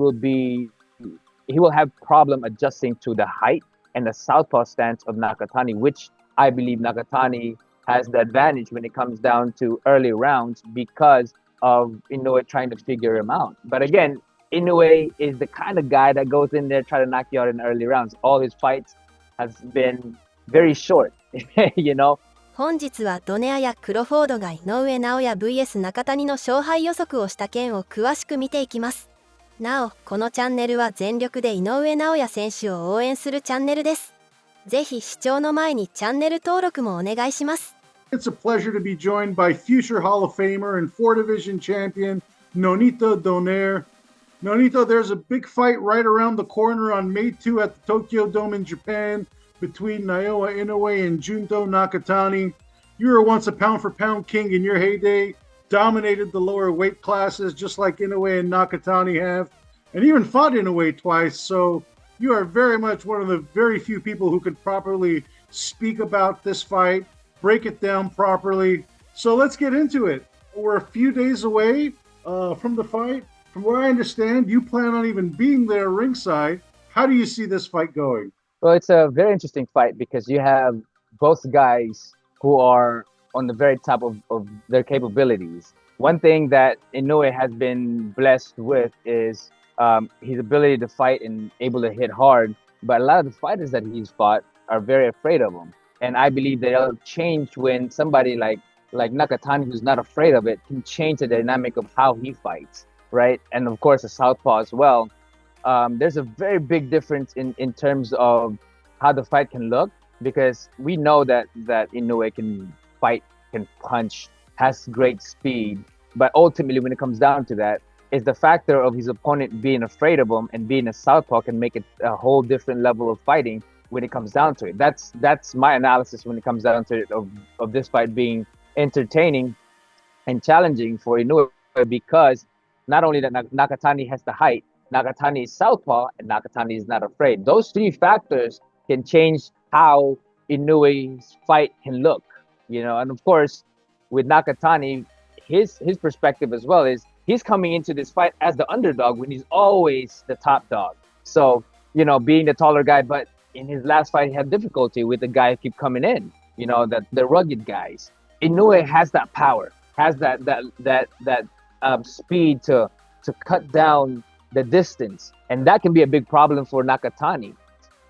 will be, he will have problem adjusting to the height and the southpaw stance of Nakatani, which I believe Nakatani has the advantage when it comes down to early rounds because of Inoue trying to figure him out. But again, Inoue is the kind of guy that goes in there try to knock you out in early rounds. All his fights has been very short, you know. 本日はドネアやクロフォードが井上尚弥 vs 中谷の勝敗予測をした件を詳しく見ていきます。なお、このチャンネルは全力で井上尚弥選手を応援するチャンネルです。ぜひ視聴の前にチャンネル登録もお願いします。It's a pleasure to be joined by future Hall of Famer and 4 Division champion Nonito Donaire. Nonito, there's a big fight right around the corner on May 2 at the Tokyo Dome in Japan between Naoya Inoue and Junto Nakatani. You were once a pound-for-pound king in your heyday, dominated the lower weight classes just like Inoue and Nakatani have, and even fought Inoue twice, so you are very much one of the very few people who could properly speak about this fight, break it down properly. So let's get into it. We're a few days away from the fight. From what I understand, you plan on even being there ringside. How do you see this fight going? Well, it's a very interesting fight because you have both guys who are on the very top of their capabilities. One thing that Inoue has been blessed with is his ability to fight and able to hit hard. But a lot of the fighters that he's fought are very afraid of him. And I believe they'll change when somebody like Nakatani, who's not afraid of it, can change the dynamic of how he fights, right? And of course, a southpaw as well. There's a very big difference in terms of how the fight can look, because we know that Inoue can fight, can punch, has great speed. But ultimately, when it comes down to that, is the factor of his opponent being afraid of him, and being a southpaw can make it a whole different level of fighting when it comes down to it. That's my analysis when it comes down to it, of this fight being entertaining and challenging for Inoue, because not only that Nakatani has the height, Nakatani is southpaw, and Nakatani is not afraid. Those three factors can change how Inoue's fight can look, you know. And of course, with Nakatani, his perspective as well is he's coming into this fight as the underdog when he's always the top dog. So, you know, being the taller guy, but in his last fight, he had difficulty with the guy who keep coming in, you know, the rugged guys. Inoue has that power, has that speed to cut down the distance, and that can be a big problem for Nakatani.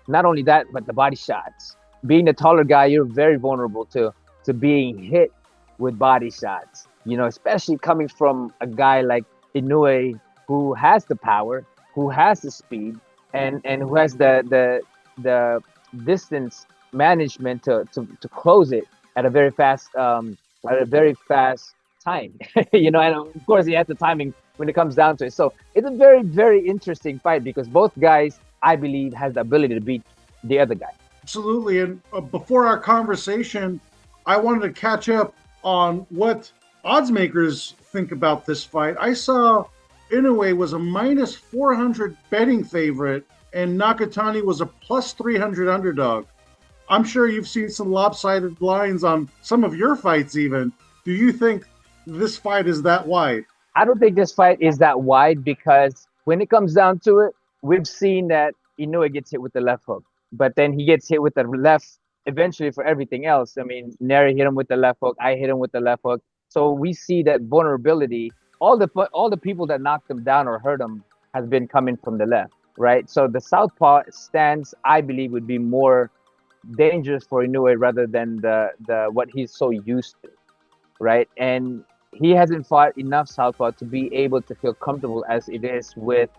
Not only that, but the body shots. Being the taller guy, you're very vulnerable to being hit with body shots, you know, especially coming from a guy like Inoue, who has the power, who has the speed, and who has the distance management to close it at a very fast time. You know, and of course he has the timing when it comes down to it. So it's a very, very interesting fight because both guys, I believe, has the ability to beat the other guy. Absolutely. And before our conversation, I wanted to catch up on what Oddsmakers think about this fight. I saw Inoue was a minus 400 betting favorite and Nakatani was a plus 300 underdog. I'm sure you've seen some lopsided lines on some of your fights even. Do you think this fight is that wide? I don't think this fight is that wide because when it comes down to it, we've seen that Inoue gets hit with the left hook, but then he gets hit with the left eventually for everything else. I mean, Neri hit him with the left hook. I hit him with the left hook. So we see that vulnerability. All the people that knocked him down or hurt him has been coming from the left, right? So the southpaw stance, I believe, would be more dangerous for Inoue rather than the what he's so used to, right? And he hasn't fought enough southpaw to be able to feel comfortable as it is with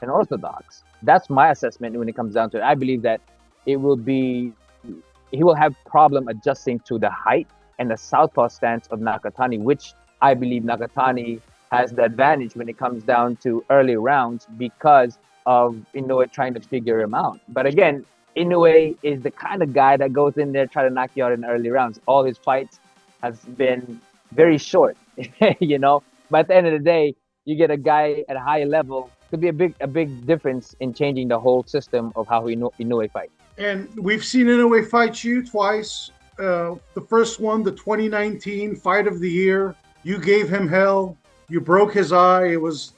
an orthodox. That's my assessment when it comes down to it. I believe that he will have problem adjusting to the height and the southpaw stance of Nakatani, which I believe Nakatani has the advantage when it comes down to early rounds because of Inoue trying to figure him out. But again, Inoue is the kind of guy that goes in there try to knock you out in early rounds. All his fights has been very short, you know. But at the end of the day, you get a guy at a higher level. Could be a big difference in changing the whole system of how Inoue fights. And we've seen Inoue fight you twice. The first one, the 2019 Fight of the Year, you gave him hell. You broke his eye. It was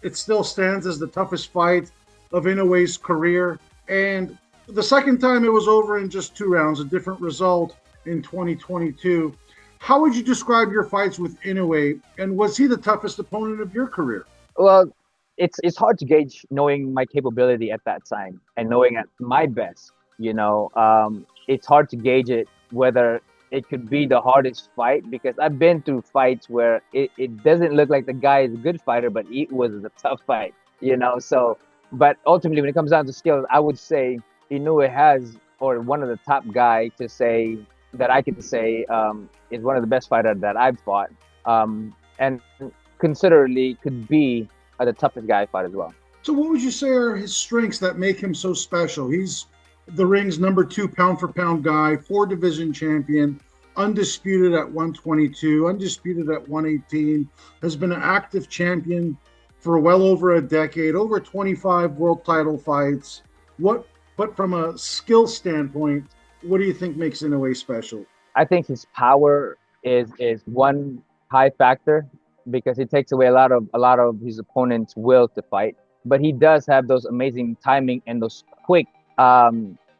it still stands as the toughest fight of Inoue's career. And the second time it was over in just 2 rounds, a different result in 2022. How would you describe your fights with Inoue, and was he the toughest opponent of your career? Well, it's hard to gauge knowing my capability at that time and knowing at my best. It's hard to gauge it whether it could be the hardest fight, because I've been through fights where it doesn't look like the guy is a good fighter, but it was a tough fight. So, but ultimately when it comes down to skills, I would say Inoue has, or one of the top guy to say that I can say is one of the best fighters that I've fought, and considerably could be the toughest guy I fought as well. So what would you say are his strengths that make him so special? He's the ring's #2 pound-for-pound guy, 4-division champion, undisputed at 122, undisputed at 118, has been an active champion for well over a decade, over 25 world title fights. But from a skill standpoint, what do you think makes Inoue special? I think his power is one high factor, because it takes away a lot of his opponent's will to fight. But he does have those amazing timing and those quick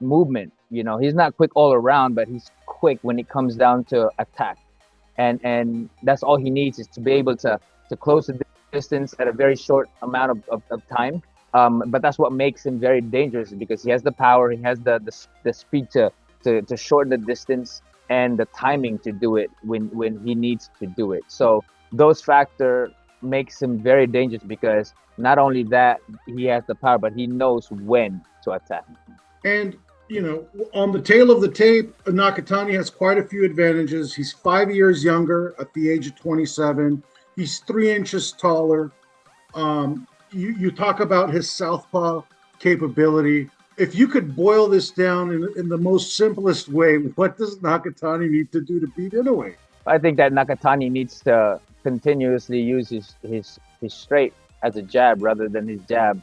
movement. He's not quick all around, but he's quick when it comes down to attack. And that's all he needs, is to be able to close the distance at a very short amount of time. But that's what makes him very dangerous, because he has the power, he has the speed to shorten the distance, and the timing to do it when he needs to do it. So those factors makes him very dangerous, because not only that he has the power, but he knows when to attack. And on the tail of the tape, Nakatani has quite a few advantages. He's 5 years younger at the age of 27. He's 3 inches taller. You talk about his southpaw capability. If you could boil this down in the most simplest way, what does Nakatani need to do to beat Inoue? I think that Nakatani needs to continuously use his straight as a jab rather than his jab.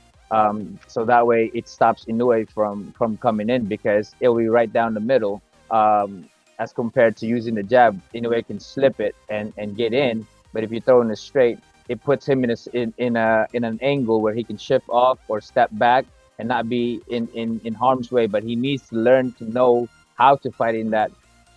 So that way it stops Inoue from coming in, because it'll be right down the middle. As compared to using the jab, Inoue can slip it and get in. But if you throw in a straight, it puts him in an angle where he can shift off or step back and not be in harm's way. But he needs to learn to know how to fight in that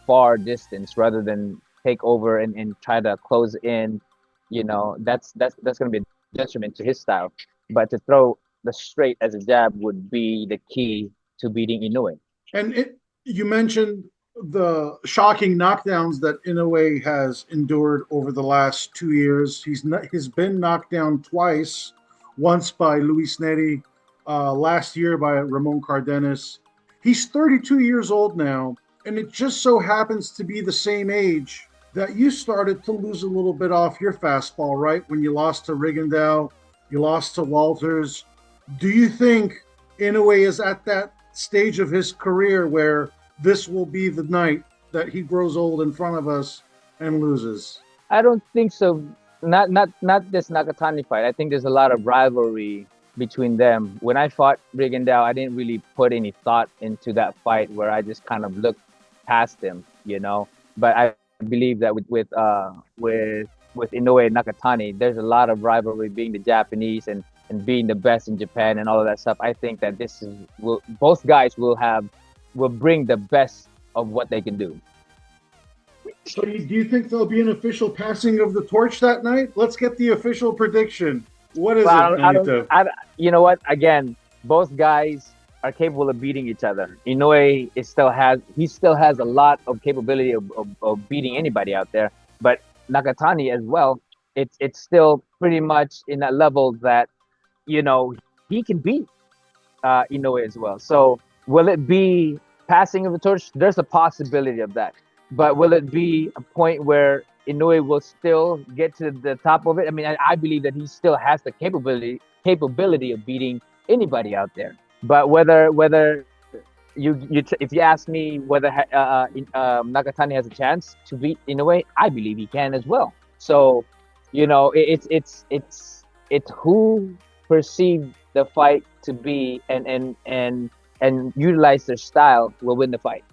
far distance rather than take over and try to close in. That's going to be a detriment to his style. But to throw the straight as a jab would be the key to beating Inoue. And you mentioned the shocking knockdowns that Inoue has endured over the last 2 years. He's been knocked down twice, once by Luis Neri, last year by Ramon Cardenas. He's 32 years old now, and it just so happens to be the same age that you started to lose a little bit off your fastball, right? When you lost to Rigondeaux, you lost to Walters. Do you think Inoue is at that stage of his career where this will be the night that he grows old in front of us and loses? I don't think so. Not this Nakatani fight. I think there's a lot of rivalry between them. When I fought Rigondeaux, I didn't really put any thought into that fight, where I just kind of looked past him, But I believe that with Inoue and Nakatani, there's a lot of rivalry, being the Japanese and being the best in Japan and all of that stuff. I think that both guys will bring the best of what they can do. So do you think there'll be an official passing of the torch that night? Let's get the official prediction. What is it? You know what? Again, both guys are capable of beating each other. Inoue still has a lot of capability of beating anybody out there. But Nakatani as well, it's still pretty much in that level that, he can beat Inoue as well. So will it be passing of the torch? There's a possibility of that. But will it be a point where Inoue will still get to the top of it? I mean, I believe that he still has the capability of beating anybody out there. But whether if you ask me whether Nakatani has a chance to beat Inoue, I believe he can as well. So, it's who perceive the fight to be and utilize their style will win the fight.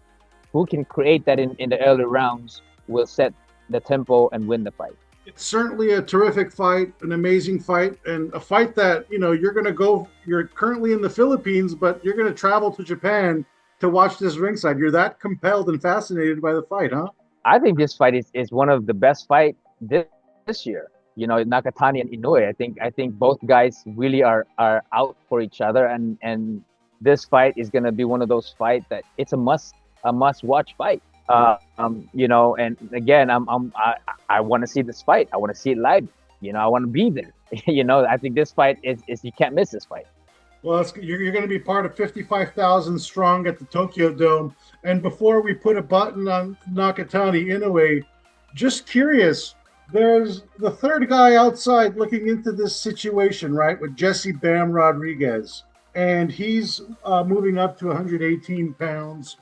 Who can create that in the early rounds will set the tempo and win the fight. It's certainly a terrific fight, an amazing fight, and a fight that, you're currently in the Philippines, but you're going to travel to Japan to watch this ringside. You're that compelled and fascinated by the fight, huh? I think this fight is one of the best fight this year. Nakatani and Inoue. I think both guys really are out for each other, and this fight is gonna be one of those fights that it's a must watch fight. And again, I want to see this fight. I want to see it live. I want to be there. I think this fight is you can't miss this fight. Well, you're going to be part of 55,000 strong at the Tokyo Dome. And before we put a button on Nakatani Inoue, just curious, there's the third guy outside looking into this situation, right, with Jesse Bam Rodriguez. And he's moving up to 118 pounds.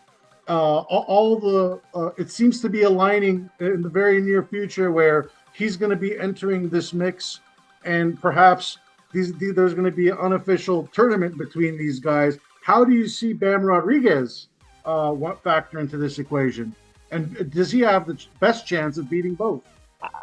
It seems to be aligning in the very near future where he's going to be entering this mix, and perhaps there's going to be an unofficial tournament between these guys. How do you see Bam Rodriguez factor into this equation? And does he have the best chance of beating both?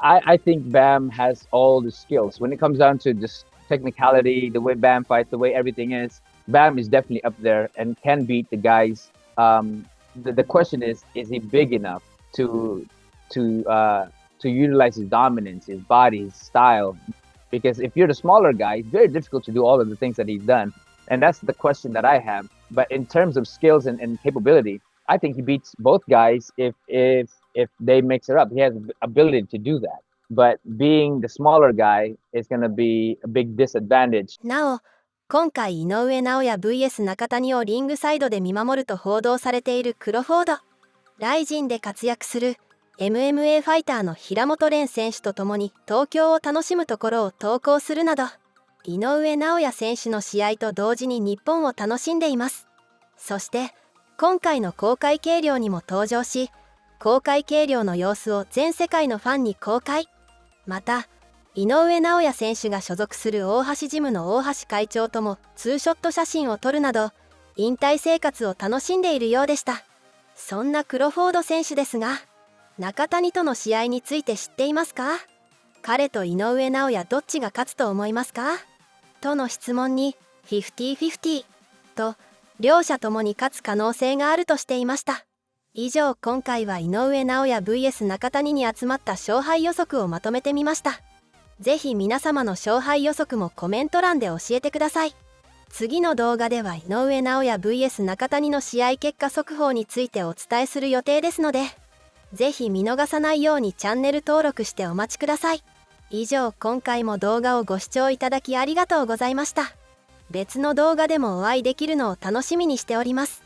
I think Bam has all the skills. When it comes down to just technicality, the way Bam fights, the way everything is, Bam is definitely up there and can beat the guys. The question is he big enough to utilize his dominance, his body, his style? Because if you're the smaller guy, it's very difficult to do all of the things that he's done. And that's the question that I have. But in terms of skills and capability, I think he beats both guys if they mix it up. He has the ability to do that. But being the smaller guy is going to be a big disadvantage. なお、今回井上尚弥 vs 中谷をリングサイドで見守ると報道されているクロフォード。ライジンで活躍する MMA ファイターの平本蓮選手と共に東京を楽しむところを投稿するなど、井上尚弥選手の試合と同時に日本を楽しんでいます。そして今回の公開計量にも登場し、公開計量の様子を全世界のファンに公開。また井上尚弥選手が所属する大橋ジムの大橋会長ともツーショット写真を撮るなど、引退生活を楽しんでいるようでした。そんなクロフォード選手ですが、中谷との試合について知っていますか？彼と井上尚弥どっちが勝つと思いますか？との質問に50-50と両者ともに勝つ可能性があるとしていました。以上、今回は井上尚弥 vs 中谷に集まった勝敗予測をまとめてみました。ぜひ皆様の勝敗予測もコメント欄で教えてください。次の動画では井上尚弥 vs 中谷の試合結果速報についてお伝えする予定ですので、ぜひ見逃さないようにチャンネル登録してお待ちください。以上、今回も動画をご視聴いただきありがとうございました。別の動画でもお会いできるのを楽しみにしております。